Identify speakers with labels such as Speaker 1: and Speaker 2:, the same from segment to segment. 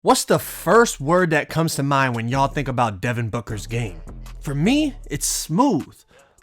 Speaker 1: What's the first word that comes to mind when y'all think about Devin Booker's game? For me, it's smooth.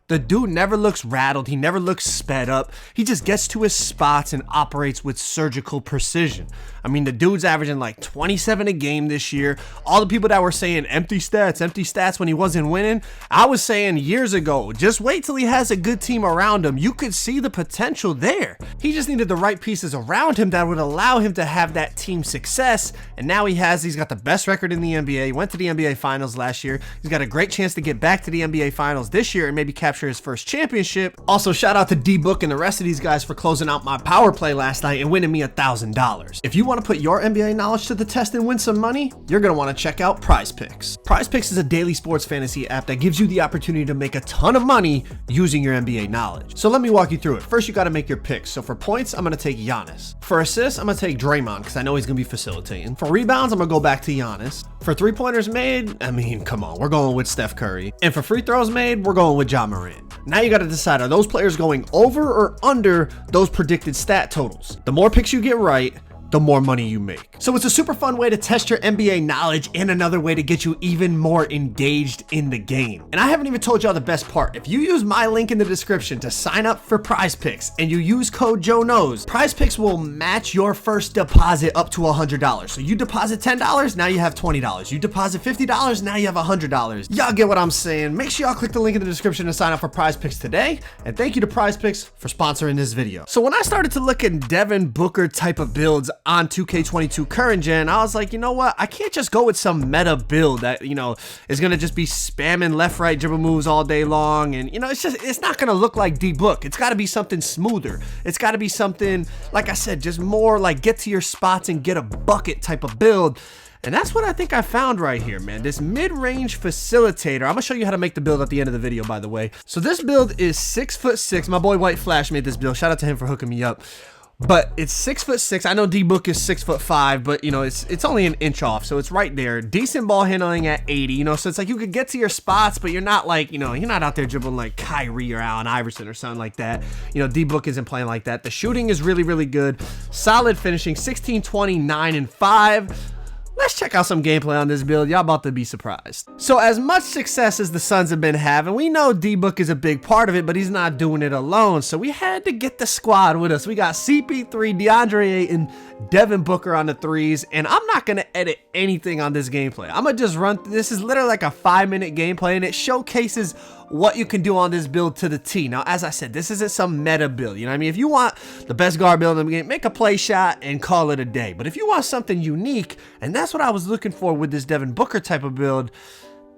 Speaker 1: The dude never looks rattled, he never looks sped up, he just gets to his spots and operates with surgical precision. I mean, the dude's averaging like 27 a game this year. All the people that were saying empty stats when he wasn't winning, I was saying years ago, just wait till he has a good team around him. You could see the potential there. He just needed the right pieces around him that would allow him to have that team success, and now he's got the best record in the NBA, he went to the NBA Finals last year, he's got a great chance to get back to the NBA Finals this year and maybe capture his first championship. Also, shout out to DBook and the rest of these guys for closing out my power play last night and winning me $1,000. If you want to put your NBA knowledge to the test and win some money, you're going to want to check out Prize Picks. Prize Picks is a daily sports fantasy app that gives you the opportunity to make a ton of money using your NBA knowledge. So let me walk you through it. First, you got to make your picks. So for points, I'm going to take Giannis. For assists, I'm going to take Draymond because I know he's going to be facilitating. For rebounds, I'm going to go back to Giannis. For three-pointers made, I mean, come on, we're going with Steph Curry. And for free throws made, we're going with Ja Morant. Now you got to decide, are those players going over or under those predicted stat totals? The more picks you get right, the more money you make. So it's a super fun way to test your NBA knowledge and another way to get you even more engaged in the game. And I haven't even told y'all the best part. If you use my link in the description to sign up for Prize Picks and you use code Joe Knows, Prize Picks will match your first deposit up to $100. So you deposit $10, now you have $20. You deposit $50, now you have $100. Y'all get what I'm saying. Make sure y'all click the link in the description to sign up for Prize Picks today. And thank you to Prize Picks for sponsoring this video. So when I started to look at Devin Booker type of builds on 2K22 current gen, I was like, you know what? I can't just go with some meta build that, is going to just be spamming left, right dribble moves all day long. And, it's not going to look like DBook. It's got to be something smoother. It's got to be something, like I said, just more like get to your spots and get a bucket type of build. And that's what I think I found right here, man. This mid-range facilitator. I'm gonna show you how to make the build at the end of the video, by the way. So this build is 6'6". My boy White Flash made this build. Shout out to him for hooking me up. But it's 6'6". I know DBook is 6'5", but it's only an inch off, so it's right there. Decent ball handling at 80, so it's like you could get to your spots, but you're not like, you're not out there dribbling like Kyrie or Allen Iverson or something like that. DBook isn't playing like that. The shooting is really, really good. Solid finishing, 16, 20, 9, and 5. Let's check out some gameplay on this build. Y'all about to be surprised. So as much success as the Suns have been having, we know DBook is a big part of it, but he's not doing it alone. So we had to get the squad with us. We got CP3, DeAndre Ayton, Devin Booker on the threes, and I'm not going to edit anything on this gameplay. I'm going to just run. This is literally like a 5-minute gameplay, and it showcases what you can do on this build to the T. Now, as I said, this isn't some meta build. If you want the best guard build in the game, make a play shot and call it a day. But if you want something unique, and that's what I was looking for with this Devin Booker type of build,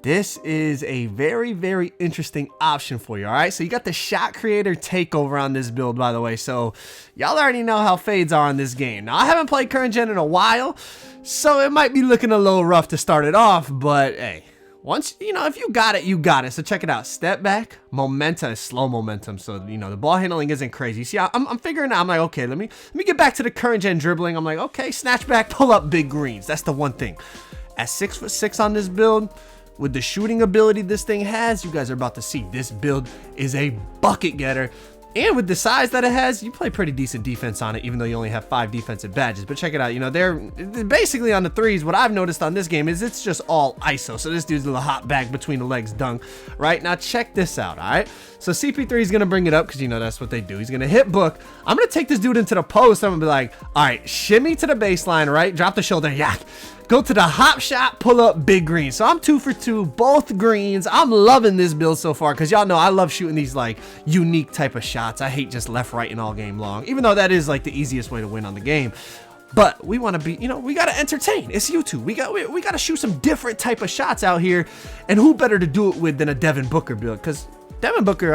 Speaker 1: this is a very, very interesting option for you, all right? So you got the shot creator takeover on this build, by the way. So y'all already know how fades are on this game. Now, I haven't played current gen in a while, so it might be looking a little rough to start it off, but hey, once, if you got it, you got it. So check it out. Step back, momentum is slow momentum. So, the ball handling isn't crazy. See, I'm figuring out, I'm like, okay, let me get back to the current gen dribbling. I'm like, okay, snatch back, pull up big greens. That's the one thing. At 6'6" on this build, with the shooting ability this thing has, you guys are about to see this build is a bucket getter. And with the size that it has, you play pretty decent defense on it, even though you only have 5 defensive badges. But check it out, they're basically on the threes. What I've noticed on this game is it's just all ISO. So this dude's a little hot bag between the legs dunk, right? Now check this out, all right? So CP3 is going to bring it up because, that's what they do. He's going to hit Book. I'm going to take this dude into the post. I'm going to be like, all right, shimmy to the baseline, right? Drop the shoulder, yeah. Go to the hop shot, pull up big green. So I'm 2 for 2, both greens. I'm loving this build so far because y'all know I love shooting these like unique type of shots. I hate just left, right, and all game long, even though that is like the easiest way to win on the game. But we want to be, we got to entertain. It's YouTube. We got to shoot some different type of shots out here. And who better to do it with than a Devin Booker build? Because Devin Booker,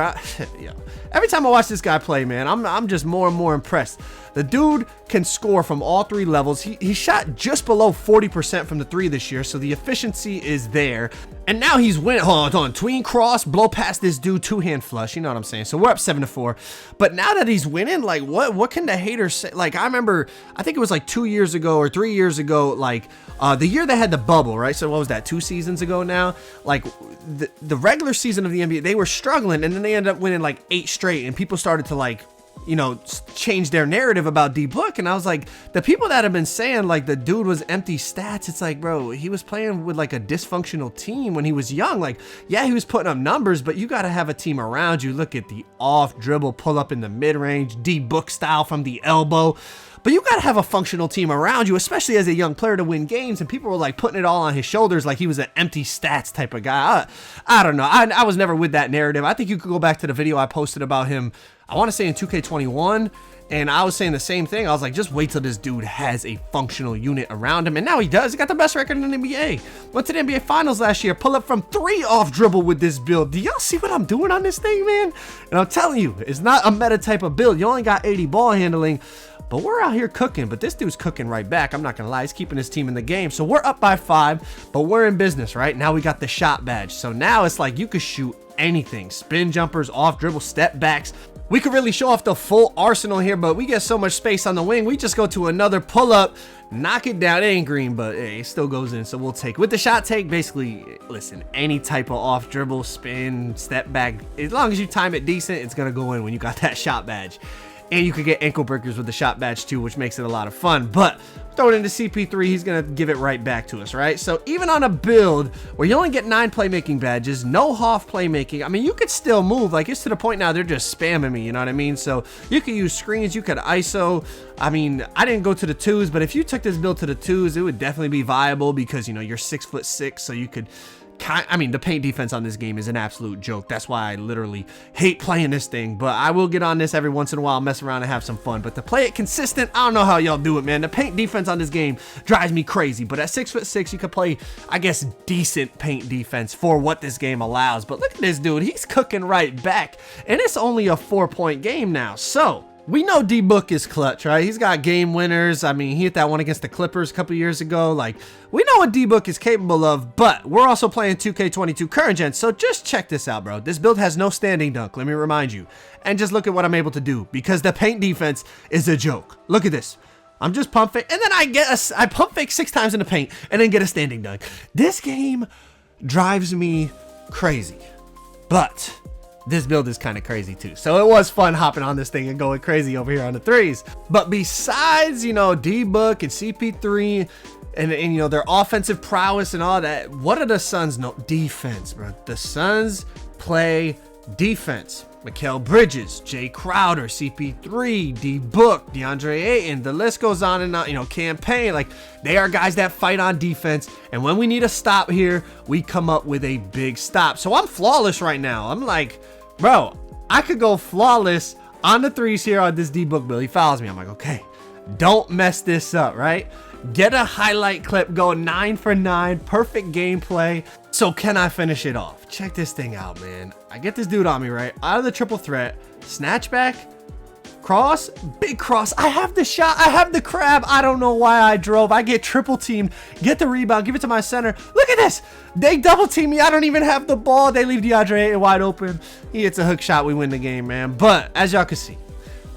Speaker 1: every time I watch this guy play, man, I'm just more and more impressed. The dude can score from all 3 levels. He shot just below 40% from the 3 this year, so the efficiency is there. And now he's winning. Hold on. Tween cross, blow past this dude, 2-hand flush. You know what I'm saying? So we're up 7-4. But now that he's winning, like, what can the haters say? Like, I remember, I think it was like 2 years ago or 3 years ago, like, the year they had the bubble, right? So what was that, 2 seasons ago now? Like, the regular season of the NBA, they were struggling, and then they ended up winning like 8 straight, and people started to like you know, change their narrative about DBook. And I was like, the people that have been saying like the dude was empty stats, it's like, bro, he was playing with like a dysfunctional team when he was young. Like, yeah, he was putting up numbers, but you got to have a team around you. Look at the off dribble pull up in the mid range, DBook style from the elbow. But you got to have a functional team around you, especially as a young player, to win games. And people were like putting it all on his shoulders like he was an empty stats type of guy. I don't know. I was never with that narrative. I think you could go back to the video I posted about him, I want to say in 2K21. And I was saying the same thing. I was like, just wait till this dude has a functional unit around him. And now he does. He got the best record in the NBA. Went to the NBA Finals last year. Pull up from 3 off dribble with this build. Do y'all see what I'm doing on this thing, man? And I'm telling you, it's not a meta type of build. You only got 80 ball handling. But we're out here cooking, but this dude's cooking right back. I'm not going to lie. He's keeping his team in the game. So we're up by 5, but we're in business, right? Now we got the shot badge. So now it's like you could shoot anything. Spin jumpers, off dribble, step backs. We could really show off the full arsenal here, but we get so much space on the wing. We just go to another pull up, knock it down. It ain't green, but hey, it still goes in. So we'll take with the shot take. Basically, listen, any type of off dribble, spin, step back, as long as you time it decent, it's going to go in when you got that shot badge. And you could get ankle breakers with the shot badge too, which makes it a lot of fun. But throw it into CP3, he's going to give it right back to us, right? So even on a build where you only get 9 playmaking badges, no half playmaking, I mean, you could still move. Like, it's to the point now they're just spamming me, you know what I mean? So you could use screens, you could ISO. I mean, I didn't go to the 2s, but if you took this build to the 2s, it would definitely be viable because, you know, you're 6'6", so you could... I mean, the paint defense on this game is an absolute joke. That's why I literally hate playing this thing. But I will get on this every once in a while, mess around and have some fun. But to play it consistent, I don't know how y'all do it, man. The paint defense on this game drives me crazy. But at 6'6", you could play, I guess, decent paint defense for what this game allows. But look at this dude. He's cooking right back. And it's only a 4-point game now. So... we know DBook is clutch, right? He's got game winners. I mean, he hit that one against the Clippers a couple years ago. Like, we know what DBook is capable of, but we're also playing 2K22 current gen. So just check this out, bro. This build has no standing dunk, let me remind you. And just look at what I'm able to do because the paint defense is a joke. Look at this. I'm just pump fake, and then I pump fake 6 times in the paint and then get a standing dunk. This game drives me crazy, but... this build is kind of crazy too. So it was fun hopping on this thing and going crazy over here on the 3s. But besides, you know, DBook and CP3 and you know, their offensive prowess and all that, what do the Suns know? Defense, bro. The Suns play defense. Mikal Bridges, Jay Crowder, CP3, DBook, DeAndre Ayton, the list goes on and on, you know, campaign. Like, they are guys that fight on defense. And when we need a stop here, we come up with a big stop. So I'm flawless right now. I'm like, bro, I could go flawless on the 3s here on this DBook build. He fouls me. I'm like, okay, don't mess this up, right? Get a highlight clip, go 9 for 9, perfect gameplay. So can I finish it off? Check this thing out, man. I get this dude on me, right? Out of the triple threat, snatch back, cross, big cross. I have the shot, I have the crab. I don't know why I drove. I get triple teamed, get the rebound, give it to my center. Look at this. They double team me. I don't even have the ball. They leave DeAndre Ayton wide open. He hits a hook shot. We win the game, man. But as y'all can see,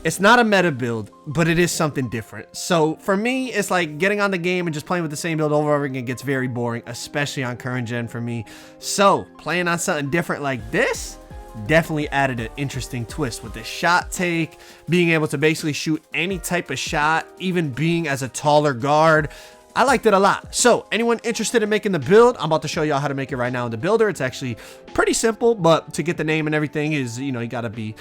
Speaker 1: it's not a meta build, but it is something different. So for me, it's like getting on the game and just playing with the same build over and over again gets very boring, especially on current gen for me. So playing on something different like this definitely added an interesting twist with the shot take, being able to basically shoot any type of shot, even being as a taller guard. I liked it a lot. So anyone interested in making the build, I'm about to show y'all how to make it right now in the builder. It's actually pretty simple, but to get the name and everything is, you know, you gotta be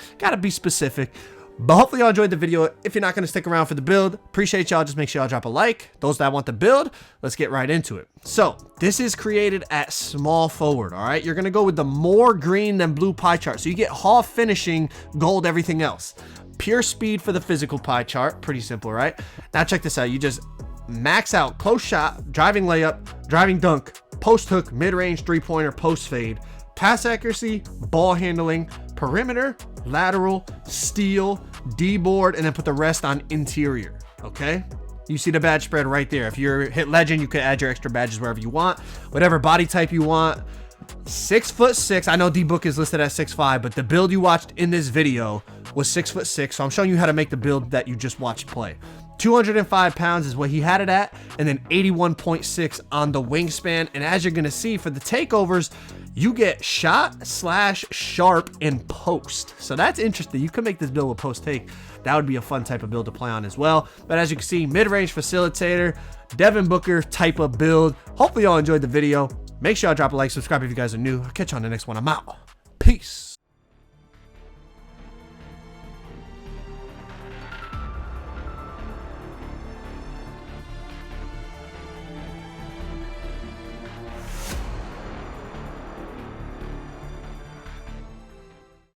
Speaker 1: specific. But hopefully y'all enjoyed the video. If you're not going to stick around for the build, appreciate y'all. Just make sure y'all drop a like. Those that want the build, let's get right into it. So this is created at small forward. All right, you're going to go with the more green than blue pie chart. So you get half finishing, gold, everything else. Pure speed for the physical pie chart. Pretty simple, right? Now check this out. You just max out close shot, driving layup, driving dunk, post hook, mid-range, 3-pointer, post fade, pass accuracy, ball handling, perimeter, lateral, steal, D-board, and then put the rest on interior. Okay, you see the badge spread right there. If you're hit legend, you can add your extra badges wherever you want, whatever body type you want. 6'6". I know DBook is listed at 6'5", but the build you watched in this video was 6'6". So I'm showing you how to make the build that you just watched play. 205 pounds is what he had it at, and then 81.6 on the wingspan. And as you're gonna see for the takeovers, you get shot / sharp in post. So that's interesting. You could make this build with post take. That would be a fun type of build to play on as well. But as you can see, mid-range facilitator, Devin Booker type of build. Hopefully y'all enjoyed the video. Make sure y'all drop a like, subscribe if you guys are new. I'll catch you on the next one. I'm out. Peace.